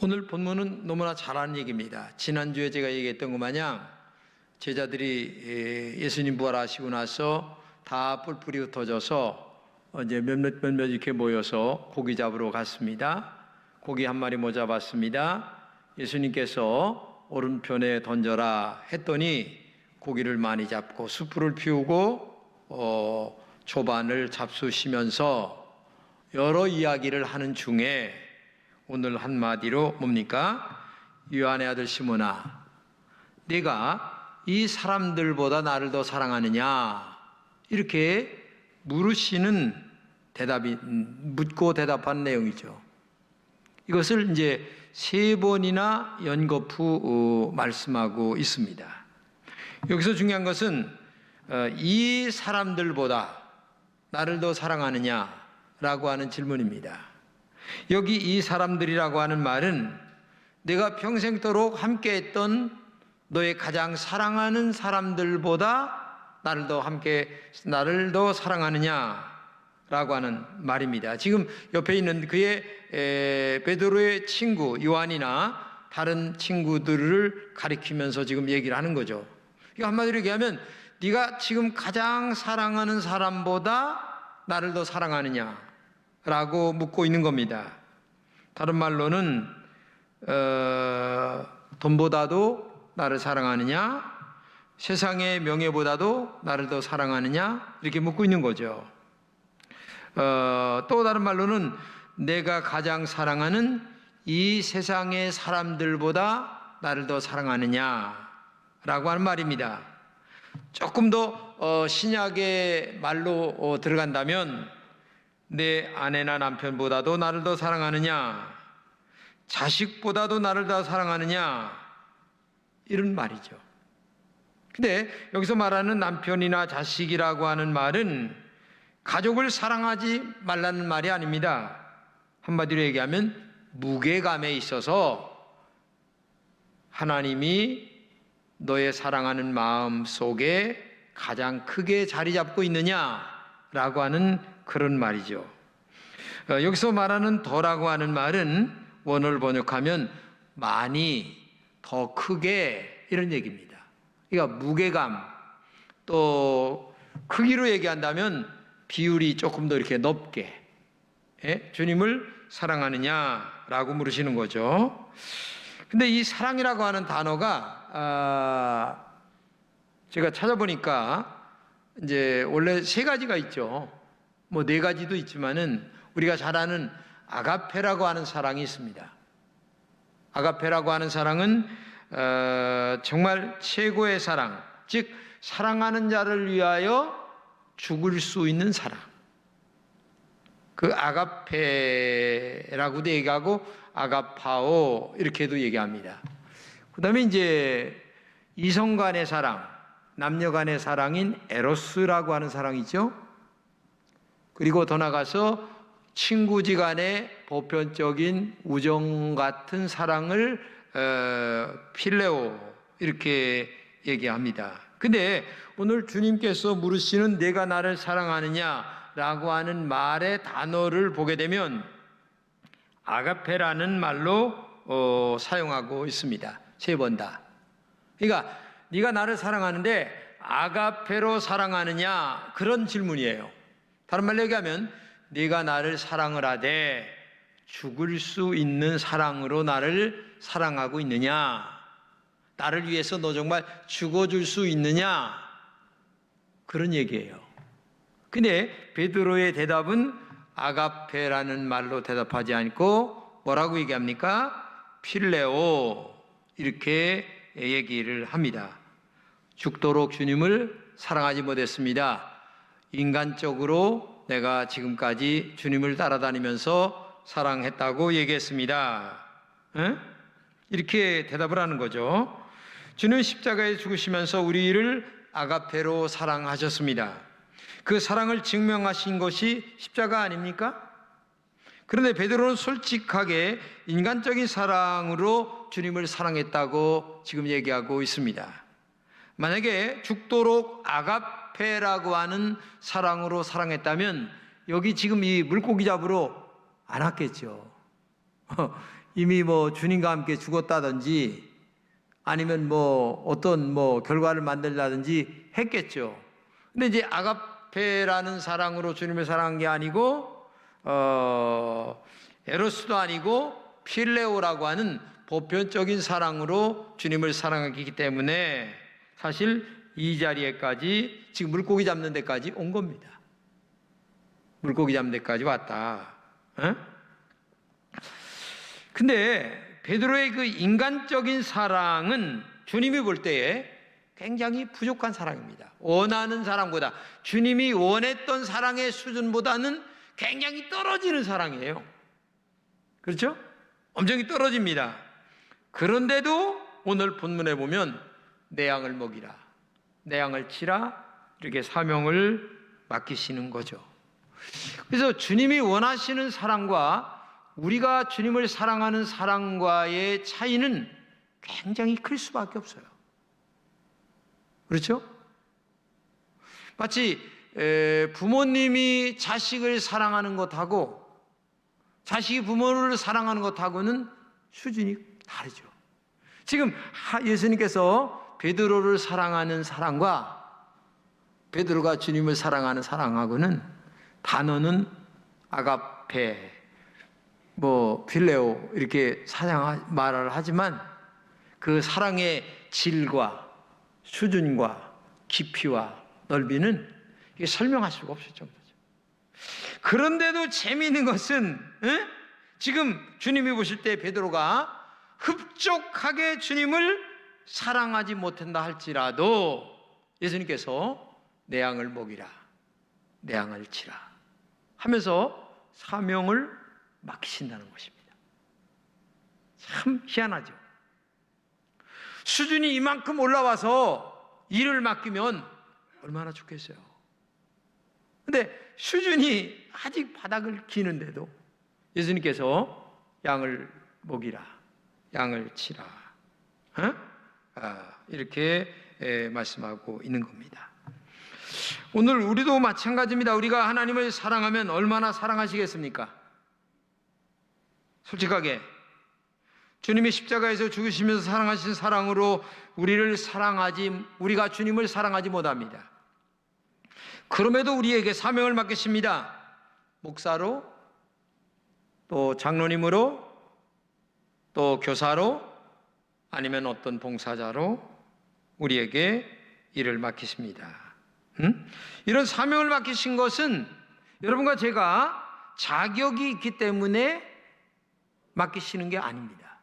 오늘 본문은 너무나 잘 아는 얘기입니다. 지난주에 제가 얘기했던 것 마냥 제자들이 예수님 부활하시고 나서 다 뿔뿔이 흩어져서 이제 몇몇 이렇게 모여서 고기 잡으러 갔습니다. 고기 한 마리 못 잡았습니다. 예수님께서 오른편에 던져라 했더니 고기를 많이 잡고 숯불을 피우고 조반을 잡수시면서 여러 이야기를 하는 중에 오늘 한마디로 뭡니까? 요한의 아들 시몬아, 네가 이 사람들보다 나를 더 사랑하느냐? 이렇게 물으시는 대답이, 묻고 대답한 내용이죠. 이것을 이제 3번이나 연거푸 말씀하고 있습니다. 여기서 중요한 것은 이 사람들보다 나를 더 사랑하느냐라고 하는 질문입니다. 여기 이 사람들이라고 하는 말은 내가 평생도록 함께했던 너의 가장 사랑하는 사람들보다 나를 더 사랑하느냐라고 하는 말입니다. 지금 옆에 있는 그의 베드로의 친구 요한이나 다른 친구들을 가리키면서 지금 얘기를 하는 거죠. 이거 한마디로 얘기하면 네가 지금 가장 사랑하는 사람보다 나를 더 사랑하느냐라고 묻고 있는 겁니다. 다른 말로는 돈보다도 나를 사랑하느냐, 세상의 명예보다도 나를 더 사랑하느냐, 이렇게 묻고 있는 거죠. 또 다른 말로는 내가 가장 사랑하는 이 세상의 사람들보다 나를 더 사랑하느냐라고 하는 말입니다. 조금 더 신약의 말로 들어간다면 내 아내나 남편보다도 나를 더 사랑하느냐, 자식보다도 나를 더 사랑하느냐, 이런 말이죠. 근데 여기서 말하는 남편이나 자식이라고 하는 말은 가족을 사랑하지 말라는 말이 아닙니다. 한마디로 얘기하면 무게감에 있어서 하나님이 너의 사랑하는 마음 속에 가장 크게 자리 잡고 있느냐라고 하는 그런 말이죠. 여기서 말하는 더라고 하는 말은 원어를 번역하면 많이, 더 크게, 이런 얘기입니다. 그러니까 무게감, 또 크기로 얘기한다면 비율이 조금 더 이렇게 높게 주님을 사랑하느냐라고 물으시는 거죠. 근데 이 사랑이라고 하는 단어가 제가 찾아보니까 이제 원래 3가지가 있죠. 뭐 4가지도 있지만은 우리가 잘 아는 아가페라고 하는 사랑이 있습니다. 아가페라고 하는 사랑은 정말 최고의 사랑, 즉 사랑하는 자를 위하여 죽을 수 있는 사랑. 그 아가페라고도 얘기하고 아가파오 이렇게도 얘기합니다. 그 다음에 이제 이성 간의 사랑, 남녀 간의 사랑인 에로스라고 하는 사랑이죠. 그리고 더 나가서 친구지간의 보편적인 우정 같은 사랑을 필레오 이렇게 얘기합니다. 근데 오늘 주님께서 물으시는 내가 나를 사랑하느냐라고 하는 말의 단어를 보게 되면 아가페라는 말로 사용하고 있습니다. 3번 다. 그러니까 네가 나를 사랑하는데 아가페로 사랑하느냐, 그런 질문이에요. 다른 말로 얘기하면 네가 나를 사랑을 하되 죽을 수 있는 사랑으로 나를 사랑하고 있느냐, 나를 위해서 너 정말 죽어줄 수 있느냐, 그런 얘기예요. 근데 베드로의 대답은 아가페라는 말로 대답하지 않고 뭐라고 얘기합니까? 필레오, 이렇게 얘기를 합니다. 죽도록 주님을 사랑하지 못했습니다. 인간적으로 내가 지금까지 주님을 따라다니면서 사랑했다고 얘기했습니다. 이렇게 대답을 하는 거죠. 주는 십자가에 죽으시면서 우리를 아가페로 사랑하셨습니다. 그 사랑을 증명하신 것이 십자가 아닙니까? 그런데 베드로는 솔직하게 인간적인 사랑으로 주님을 사랑했다고 지금 얘기하고 있습니다. 만약에 죽도록 아가페라고 하는 사랑으로 사랑했다면 여기 지금 이 물고기 잡으러 안 왔겠죠. 이미 뭐 주님과 함께 죽었다든지 아니면 뭐 어떤 뭐 결과를 만들다든지 했겠죠. 근데 이제 아가페라는 사랑으로 주님을 사랑한 게 아니고 에로스도 아니고 필레오라고 하는 보편적인 사랑으로 주님을 사랑하기 때문에 사실 이 자리에까지 지금 물고기 잡는 데까지 온 겁니다. 물고기 잡는 데까지 왔다. 근데 베드로의 그 인간적인 사랑은 주님이 볼 때에 굉장히 부족한 사랑입니다. 원하는 사랑보다, 주님이 원했던 사랑의 수준보다는 굉장히 떨어지는 사랑이에요. 그렇죠? 엄청이 떨어집니다. 그런데도 오늘 본문에 보면 내 양을 먹이라, 내 양을 치라, 이렇게 사명을 맡기시는 거죠. 그래서 주님이 원하시는 사랑과 우리가 주님을 사랑하는 사랑과의 차이는 굉장히 클 수밖에 없어요. 그렇죠? 마치 부모님이 자식을 사랑하는 것하고 자식이 부모를 사랑하는 것하고는 수준이 다르죠. 지금 예수님께서 베드로를 사랑하는 사랑과 베드로가 주님을 사랑하는 사랑하고는 단어는 아가페, 뭐 필레오 이렇게 말을 하지만 그 사랑의 질과 수준과 깊이와 넓이는 이게 설명할 수가 없을 정도죠. 그런데도 재미있는 것은 지금 주님이 보실 때 베드로가 흡족하게 주님을 사랑하지 못한다 할지라도 예수님께서 내 양을 먹이라, 내 양을 치라 하면서 사명을 맡기신다는 것입니다. 참 희한하죠. 수준이 이만큼 올라와서 일을 맡기면 얼마나 좋겠어요. 근데 수준이 아직 바닥을 기는데도 예수님께서 양을 먹이라, 양을 치라, 이렇게 말씀하고 있는 겁니다. 오늘 우리도 마찬가지입니다. 우리가 하나님을 사랑하면 얼마나 사랑하시겠습니까? 솔직하게 주님이 십자가에서 죽으시면서 사랑하신 사랑으로 우리가 주님을 사랑하지 못합니다. 그럼에도 우리에게 사명을 맡기십니다. 목사로, 또 장로님으로, 또 교사로, 아니면 어떤 봉사자로 우리에게 일을 맡기십니다. 이런 사명을 맡기신 것은 여러분과 제가 자격이 있기 때문에 맡기시는 게 아닙니다.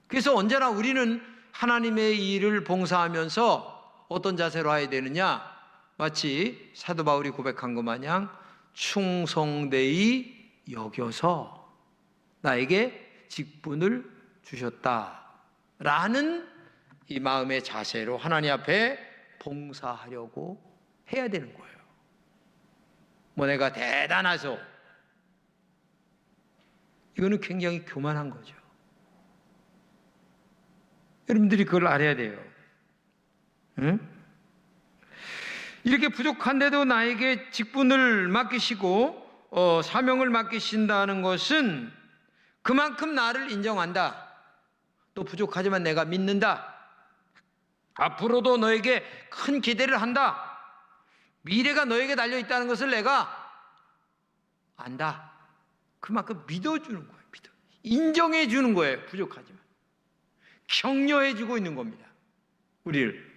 그래서 언제나 우리는 하나님의 일을 봉사하면서 어떤 자세로 해야 되느냐? 마치 사도 바울이 고백한 것 마냥 충성되이 여겨서 나에게 직분을 주셨다라는 이 마음의 자세로 하나님 앞에 봉사하려고 해야 되는 거예요. 뭐 내가 대단해서, 이거는 굉장히 교만한 거죠. 여러분들이 그걸 알아야 돼요. 이렇게 부족한데도 나에게 직분을 맡기시고 사명을 맡기신다는 것은 그만큼 나를 인정한다. 또 부족하지만 내가 믿는다. 앞으로도 너에게 큰 기대를 한다. 미래가 너에게 달려있다는 것을 내가 안다. 그만큼 믿어주는 거예요. 인정해 주는 거예요. 부족하지만 격려해 주고 있는 겁니다. 우리를.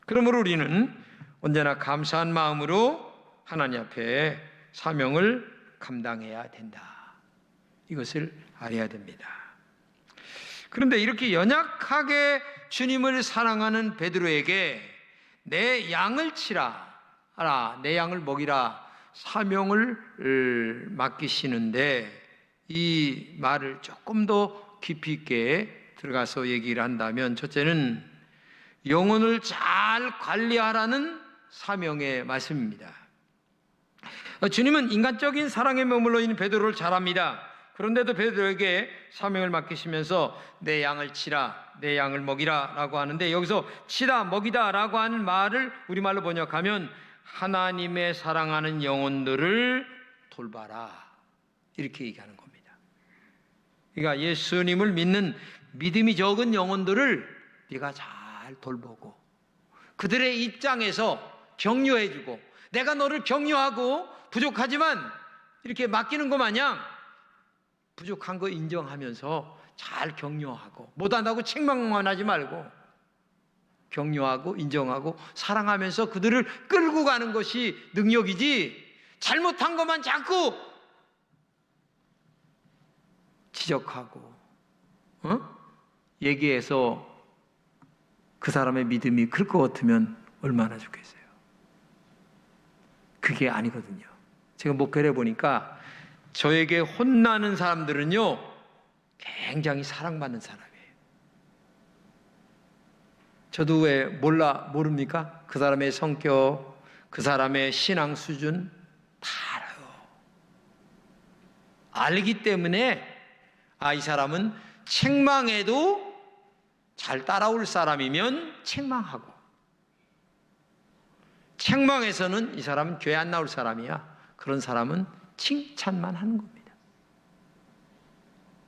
그러므로 우리는 언제나 감사한 마음으로 하나님 앞에 사명을 감당해야 된다. 이것을 알아야 됩니다. 그런데 이렇게 연약하게 주님을 사랑하는 베드로에게 내 양을 치라, 내 양을 먹이라 사명을 맡기시는데, 이 말을 조금 더 깊이 있게 들어가서 얘기를 한다면, 첫째는 영혼을 잘 관리하라는 사명의 말씀입니다. 주님은 인간적인 사랑에 머물러 있는 베드로를 잘 압니다. 그런데도 베드로에게 사명을 맡기시면서 내 양을 치라, 내 양을 먹이라 라고 하는데, 여기서 치다, 먹이다 라고 하는 말을 우리말로 번역하면 하나님의 사랑하는 영혼들을 돌봐라 이렇게 얘기하는 겁니다. 그러니까 예수님을 믿는 믿음이 적은 영혼들을 네가 잘 돌보고 그들의 입장에서 격려해주고, 내가 너를 격려하고 부족하지만 이렇게 맡기는 것 마냥 부족한 거 인정하면서 잘 격려하고, 못한다고 책망만 하지 말고 격려하고 인정하고 사랑하면서 그들을 끌고 가는 것이 능력이지, 잘못한 것만 자꾸 지적하고 얘기해서 그 사람의 믿음이 클 것 같으면 얼마나 좋겠어요. 그게 아니거든요. 제가 목회를 해보니까 저에게 혼나는 사람들은요 굉장히 사랑받는 사람이에요. 저도 왜 모릅니까? 그 사람의 성격, 그 사람의 신앙 수준 다 알아요. 알기 때문에 이 사람은 책망해도 잘 따라올 사람이면 책망하고, 책망해서는 이 사람은 교회 안 나올 사람이야, 그런 사람은 칭찬만 하는 겁니다.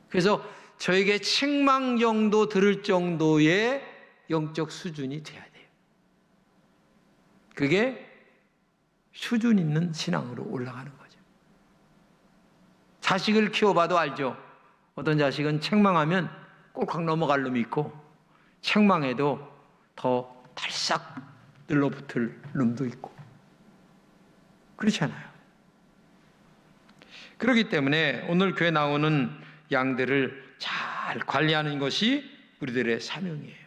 그래서 저에게 책망 정도 들을 정도의 영적 수준이 돼야 돼요. 그게 수준 있는 신앙으로 올라가는 거죠. 자식을 키워봐도 알죠. 어떤 자식은 책망하면 꼴깍 넘어갈 놈이 있고, 책망해도 더 달싹 늘러붙을 놈도 있고, 그렇잖아요. 그렇기 때문에 오늘 교회 나오는 양들을 잘 관리하는 것이 우리들의 사명이에요.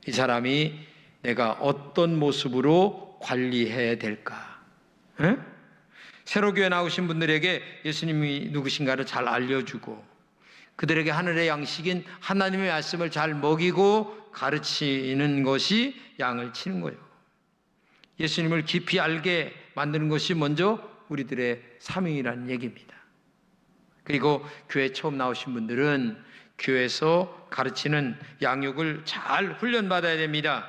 이 사람이 내가 어떤 모습으로 관리해야 될까? 에? 새로 교회 나오신 분들에게 예수님이 누구신가를 잘 알려주고, 그들에게 하늘의 양식인 하나님의 말씀을 잘 먹이고 가르치는 것이 양을 치는 거예요. 예수님을 깊이 알게 만드는 것이 먼저 우리들의 사명이라는 얘기입니다. 그리고 교회 처음 나오신 분들은 교회에서 가르치는 양육을 잘 훈련받아야 됩니다.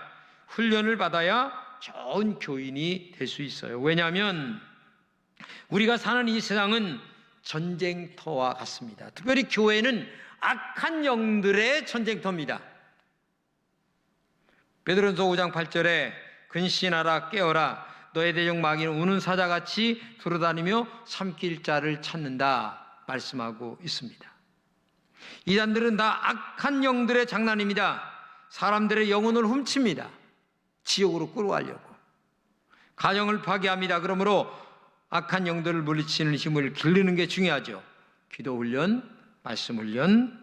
훈련을 받아야 좋은 교인이 될 수 있어요. 왜냐하면 우리가 사는 이 세상은 전쟁터와 같습니다. 특별히 교회는 악한 영들의 전쟁터입니다. 베드로전서 5장 8절에 근신하라 깨어라 너의 대적 마귀는 우는 사자같이 돌아다니며 삼킬 자를 찾는다 말씀하고 있습니다. 이단들은 다 악한 영들의 장난입니다. 사람들의 영혼을 훔칩니다. 지옥으로 끌어가려고. 가정을 파괴합니다. 그러므로 악한 영들을 물리치는 힘을 기르는 게 중요하죠. 기도 훈련, 말씀 훈련.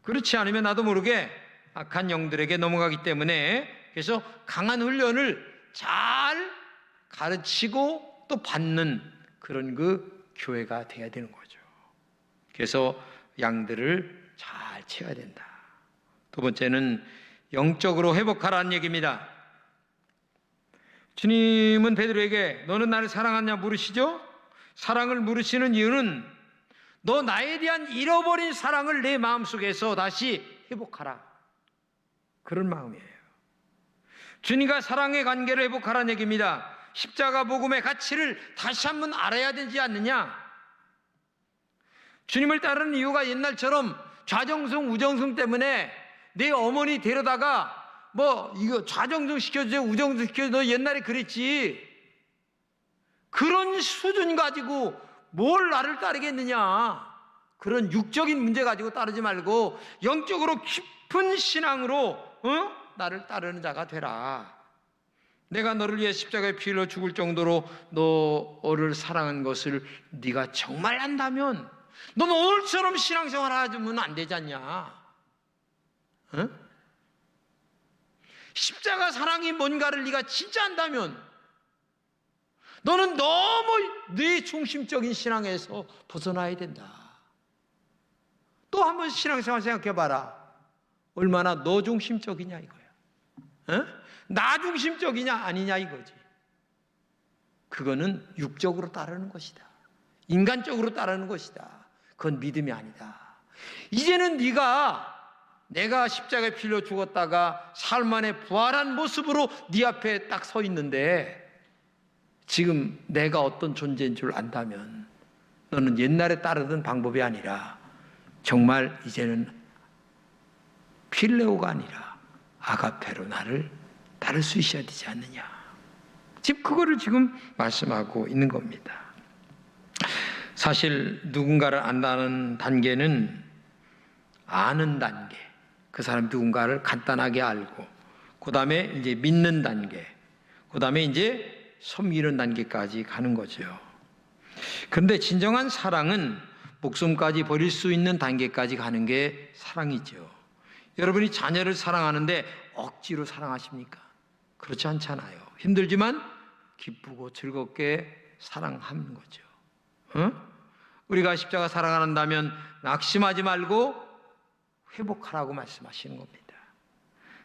그렇지 않으면 나도 모르게 악한 영들에게 넘어가기 때문에, 그래서 강한 훈련을 잘 가르치고 또 받는 그런 그 교회가 돼야 되는 거죠. 그래서 양들을 잘 채워야 된다. 두 번째는 영적으로 회복하라는 얘기입니다. 주님은 베드로에게 너는 나를 사랑하냐 물으시죠? 사랑을 물으시는 이유는 너 나에 대한 잃어버린 사랑을 내 마음속에서 다시 회복하라, 그런 마음이에요. 주님과 사랑의 관계를 회복하라는 얘기입니다. 십자가 복음의 가치를 다시 한번 알아야 되지 않느냐? 주님을 따르는 이유가 옛날처럼 좌정승 우정승 때문에 내 어머니 데려다가 이거 좌정승 시켜주세요, 우정승 시켜주세요, 너 옛날에 그랬지, 그런 수준 가지고 뭘 나를 따르겠느냐. 그런 육적인 문제 가지고 따르지 말고 영적으로 깊은 신앙으로 나를 따르는 자가 되라. 내가 너를 위해 십자가에 피 흘려 죽을 정도로 너를 사랑한 것을 네가 정말 안다면 넌 오늘처럼 신앙생활 하면 안 되지 않냐? 십자가 사랑이 뭔가를 네가 진짜 안다면 너는 너무 네 중심적인 신앙에서 벗어나야 된다. 또 한 번 신앙생활 생각해봐라. 얼마나 너 중심적이냐 이거야. 나 중심적이냐 아니냐 이거지. 그거는 육적으로 따르는 것이다. 인간적으로 따르는 것이다. 그건 믿음이 아니다. 이제는 내가 십자가에 피 흘려 죽었다가 삶 안에 부활한 모습으로 네 앞에 딱 서 있는데 지금 내가 어떤 존재인 줄 안다면 너는 옛날에 따르던 방법이 아니라 정말 이제는 필레오가 아니라 아가페로 나를 따를 수 있어야 되지 않느냐. 지금 그거를 지금 말씀하고 있는 겁니다. 사실 누군가를 안다는 단계는 아는 단계, 그 사람 누군가를 간단하게 알고, 그 다음에 이제 믿는 단계, 그 다음에 이제 섬기는 단계까지 가는 거죠. 그런데 진정한 사랑은 목숨까지 버릴 수 있는 단계까지 가는 게 사랑이죠. 여러분이 자녀를 사랑하는데 억지로 사랑하십니까? 그렇지 않잖아요. 힘들지만 기쁘고 즐겁게 사랑하는 거죠. 우리가 십자가 사랑한다면 낙심하지 말고 회복하라고 말씀하시는 겁니다.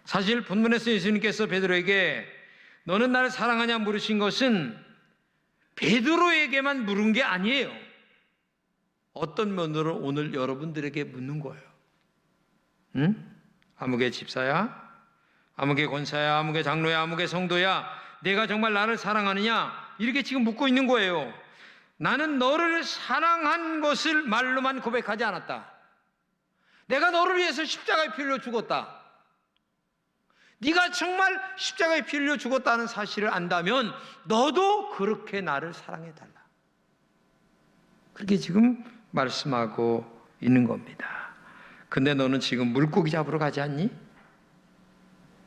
사실 본문에서 예수님께서 베드로에게 너는 나를 사랑하냐 물으신 것은 베드로에게만 물은 게 아니에요. 어떤 면으로 오늘 여러분들에게 묻는 거예요. 아무개 집사야, 아무개 권사야, 아무개 장로야, 아무개 성도야, 내가 정말 나를 사랑하느냐? 이렇게 지금 묻고 있는 거예요. 나는 너를 사랑한 것을 말로만 고백하지 않았다. 내가 너를 위해서 십자가에 피 흘려 죽었다. 네가 정말 십자가에 피 흘려 죽었다는 사실을 안다면 너도 그렇게 나를 사랑해달라. 그렇게 지금 말씀하고 있는 겁니다. 근데 너는 지금 물고기 잡으러 가지 않니?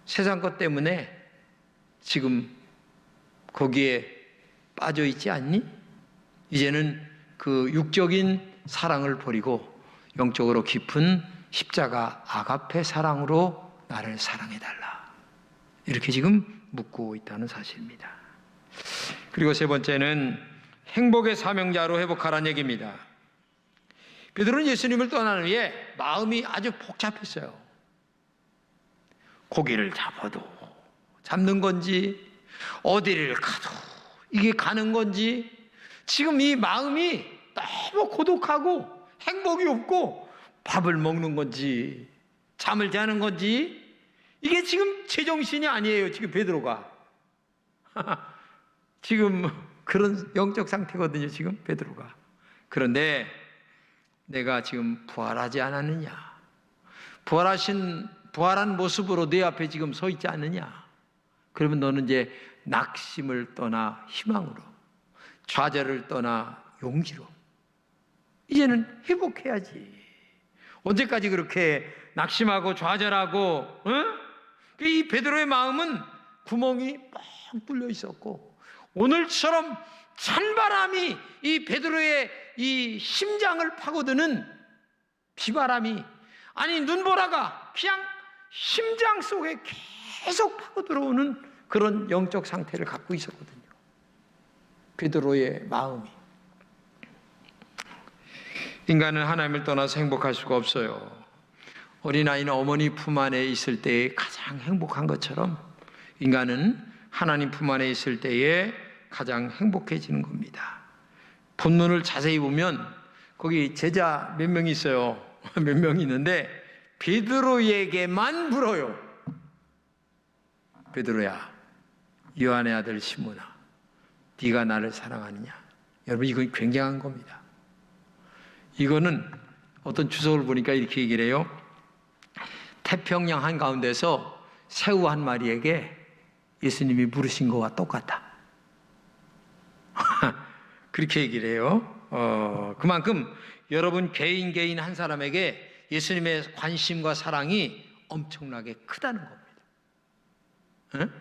세상 것 때문에 지금 거기에 빠져 있지 않니? 이제는 그 육적인 사랑을 버리고 영적으로 깊은 십자가 아가페 사랑으로 나를 사랑해달라. 이렇게 지금 묻고 있다는 사실입니다. 그리고 세 번째는 행복의 사명자로 회복하라는 얘기입니다. 베드로는 예수님을 떠난 후에 마음이 아주 복잡했어요. 고기를 잡아도 잡는 건지 어디를 가도 이게 가는 건지 지금 이 마음이 너무 고독하고 행복이 없고 밥을 먹는 건지 잠을 자는 건지 이게 지금 제정신이 아니에요. 지금 베드로가 지금 그런 영적 상태거든요. 지금 베드로가. 그런데 내가 지금 부활하지 않았느냐? 부활한 모습으로 내 앞에 지금 서 있지 않느냐? 그러면 너는 이제 낙심을 떠나 희망으로, 좌절을 떠나 용기로 이제는 회복해야지. 언제까지 그렇게 낙심하고 좌절하고, 이 베드로의 마음은 구멍이 뻥 뚫려 있었고 오늘처럼 찬바람이 이 베드로의 이 심장을 파고드는 비바람이 아니 눈보라가 그냥 심장 속에 계속 파고들어오는 그런 영적 상태를 갖고 있었거든요. 베드로의 마음이. 인간은 하나님을 떠나서 행복할 수가 없어요. 어린아이는 어머니 품 안에 있을 때에 가장 행복한 것처럼 인간은 하나님 품 안에 있을 때에 가장 행복해지는 겁니다. 본문을 자세히 보면 거기 제자 몇 명 있어요. 몇 명 있는데 베드로에게만 물어요. 베드로야, 요한의 아들 시몬아, 네가 나를 사랑하느냐? 여러분 이건 굉장한 겁니다. 이거는 어떤 주석을 보니까 이렇게 얘기를 해요. 태평양 한가운데서 새우 한 마리에게 예수님이 물으신 것과 똑같다. 그렇게 얘기를 해요. 그만큼 여러분 개인 한 사람에게 예수님의 관심과 사랑이 엄청나게 크다는 겁니다.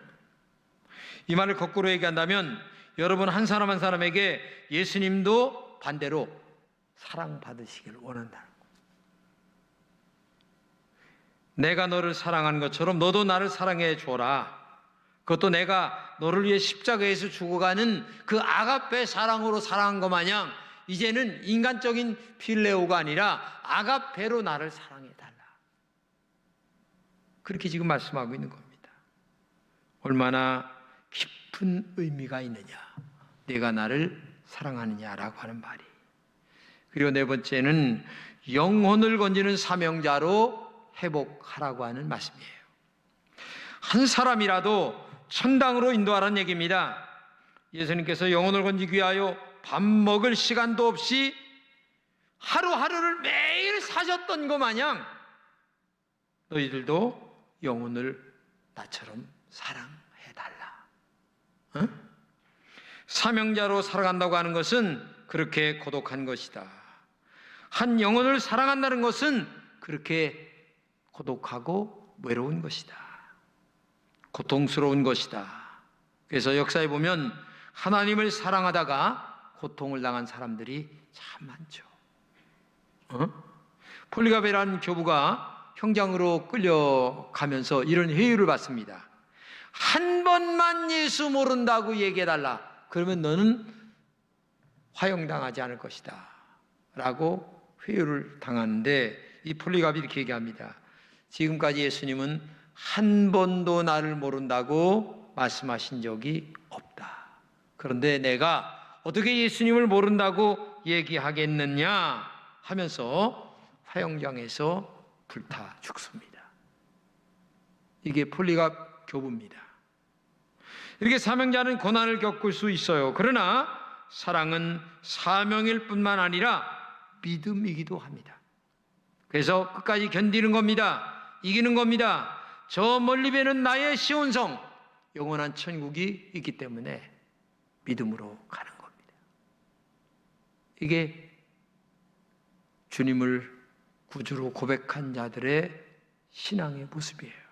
이 말을 거꾸로 얘기한다면 여러분 한 사람 한 사람에게 예수님도 반대로 사랑받으시길 원한다는 거예요. 내가 너를 사랑하는 것처럼 너도 나를 사랑해 줘라. 그것도 내가 너를 위해 십자가에서 죽어가는 그 아가페 사랑으로 사랑한 것 마냥 이제는 인간적인 필레오가 아니라 아가페로 나를 사랑해 달라. 그렇게 지금 말씀하고 있는 겁니다. 얼마나 깊은 의미가 있느냐, 내가 나를 사랑하느냐라고 하는 말이. 그리고 네 번째는 영혼을 건지는 사명자로 회복하라고 하는 말씀이에요. 한 사람이라도 천당으로 인도하라는 얘기입니다. 예수님께서 영혼을 건지기 위하여 밥 먹을 시간도 없이 하루하루를 매일 사셨던 것 마냥 너희들도 영혼을 나처럼 사랑해달라. 어? 사명자로 살아간다고 하는 것은 그렇게 고독한 것이다. 한 영혼을 사랑한다는 것은 그렇게 고독하고 외로운 것이다. 고통스러운 것이다. 그래서 역사에 보면 하나님을 사랑하다가 고통을 당한 사람들이 참 많죠. 폴리갑이라는 교부가 형장으로 끌려가면서 이런 회유를 받습니다. 한 번만 예수 모른다고 얘기해달라. 그러면 너는 화형당하지 않을 것이다 라고 회유를 당하는데, 이 폴리갑이 이렇게 얘기합니다. 지금까지 예수님은 한 번도 나를 모른다고 말씀하신 적이 없다. 그런데 내가 어떻게 예수님을 모른다고 얘기하겠느냐 하면서 화형장에서 불타 죽습니다. 이게 폴리갑 교부입니다. 이렇게 사명자는 고난을 겪을 수 있어요. 그러나 사랑은 사명일 뿐만 아니라 믿음이기도 합니다. 그래서 끝까지 견디는 겁니다. 이기는 겁니다. 저 멀리 배는 나의 시온성, 영원한 천국이 있기 때문에 믿음으로 가는 겁니다. 이게 주님을 구주로 고백한 자들의 신앙의 모습이에요.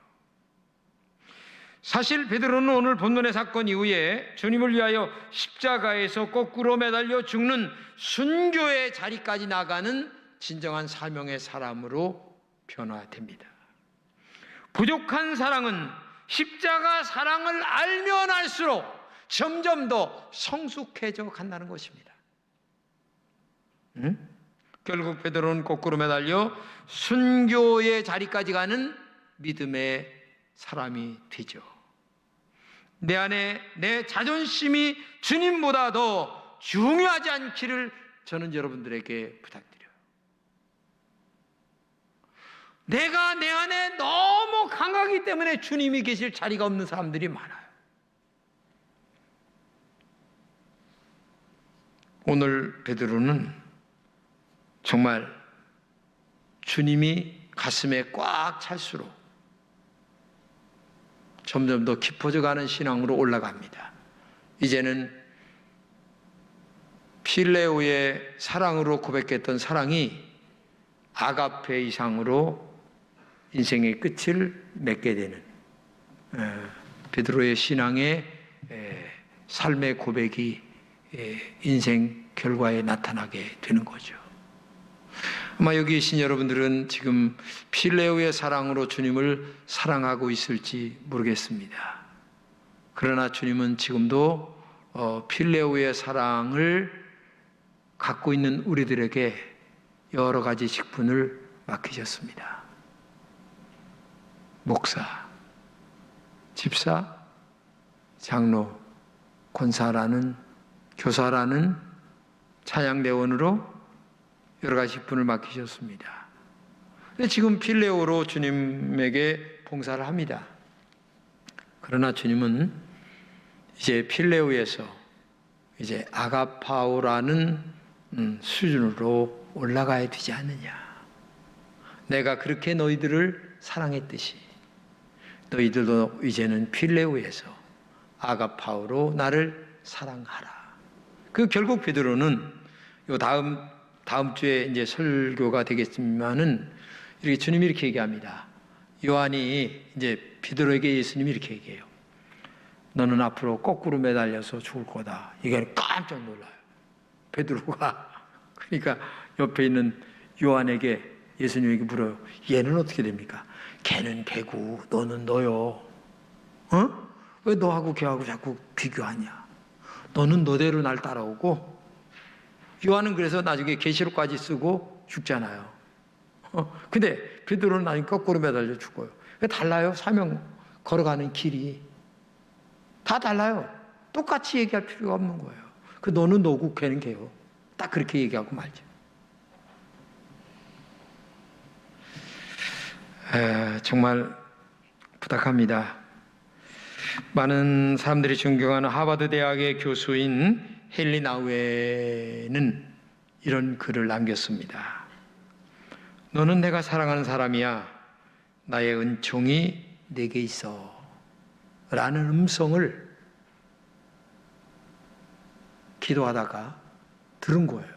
사실 베드로는 오늘 본문의 사건 이후에 주님을 위하여 십자가에서 거꾸로 매달려 죽는 순교의 자리까지 나가는 진정한 사명의 사람으로 변화됩니다. 부족한 사랑은 십자가 사랑을 알면 알수록 점점 더 성숙해져 간다는 것입니다. 결국 베드로는 거꾸로 매달려 순교의 자리까지 가는 믿음의 사람이 되죠. 내 안에 내 자존심이 주님보다 더 중요하지 않기를 저는 여러분들에게 부탁드려요. 내가 내 안에 너무 강하기 때문에 주님이 계실 자리가 없는 사람들이 많아요. 오늘 베드로는 정말 주님이 가슴에 꽉 찰수록 점점 더 깊어져가는 신앙으로 올라갑니다. 이제는 필레오의 사랑으로 고백했던 사랑이 아가페 이상으로 인생의 끝을 맺게 되는 베드로의 신앙의 삶의 고백이 인생 결과에 나타나게 되는 거죠. 아마 여기 계신 여러분들은 지금 필레오의 사랑으로 주님을 사랑하고 있을지 모르겠습니다. 그러나 주님은 지금도 필레오의 사랑을 갖고 있는 우리들에게 여러 가지 직분을 맡기셨습니다. 목사, 집사, 장로, 권사라는, 교사라는 찬양대원으로 여러 가지 직분을 맡기셨습니다. 근데 지금 필레오로 주님에게 봉사를 합니다. 그러나 주님은 이제 필레오에서 이제 아가파오라는 수준으로 올라가야 되지 않느냐. 내가 그렇게 너희들을 사랑했듯이 너희들도 이제는 필레오에서 아가파오로 나를 사랑하라. 그 결국 베드로는 요 다음 주에 이제 설교가 되겠지만은 이렇게 주님이 이렇게 얘기합니다. 요한이 이제 베드로에게 예수님이 이렇게 얘기해요. 너는 앞으로 거꾸로 매달려서 죽을 거다. 이게 깜짝 놀라요. 베드로가. 그러니까 옆에 있는 요한에게 예수님에게 물어요. 얘는 어떻게 됩니까? 걔는 걔고 너는 너요. 왜 너하고 걔하고 자꾸 비교하냐? 너는 너대로 날 따라오고 요한은 그래서 나중에 계시록까지 쓰고 죽잖아요. 근데 베드로는 나중에 거꾸로 매달려 죽어요. 달라요. 사명 걸어가는 길이 다 달라요. 똑같이 얘기할 필요가 없는 거예요. 그 너는 너고 걔는 걔요. 딱 그렇게 얘기하고 말죠. 정말 부탁합니다. 많은 사람들이 존경하는 하버드 대학의 교수인 헨리 나우에는 이런 글을 남겼습니다. 너는 내가 사랑하는 사람이야. 나의 은총이 내게 있어. 라는 음성을 기도하다가 들은 거예요.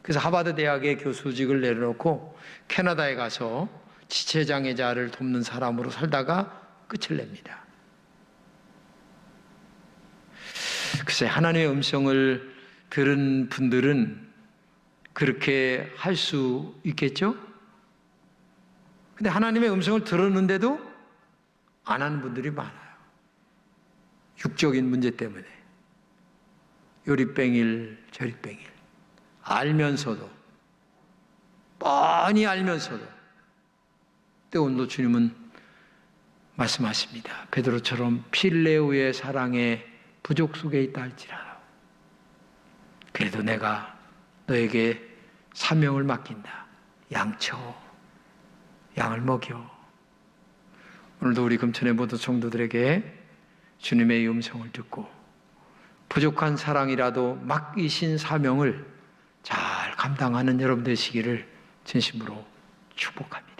그래서 하버드 대학의 교수직을 내려놓고 캐나다에 가서 지체장애자를 돕는 사람으로 살다가 끝을 냅니다. 글쎄, 하나님의 음성을 들은 분들은 그렇게 할 수 있겠죠? 근데 하나님의 음성을 들었는데도 안 하는 분들이 많아요. 육적인 문제 때문에. 요리뱅일, 저리뱅일. 알면서도, 뻔히 알면서도. 근데 오늘도 주님은 말씀하십니다. 베드로처럼 필레오의 사랑의 부족 속에 있다 할지라도 그래도 내가 너에게 사명을 맡긴다. 양쳐, 양을 먹여. 오늘도 우리 금천의 모든 성도들에게 주님의 음성을 듣고 부족한 사랑이라도 맡기신 사명을 잘 감당하는 여러분 되시기를 진심으로 축복합니다.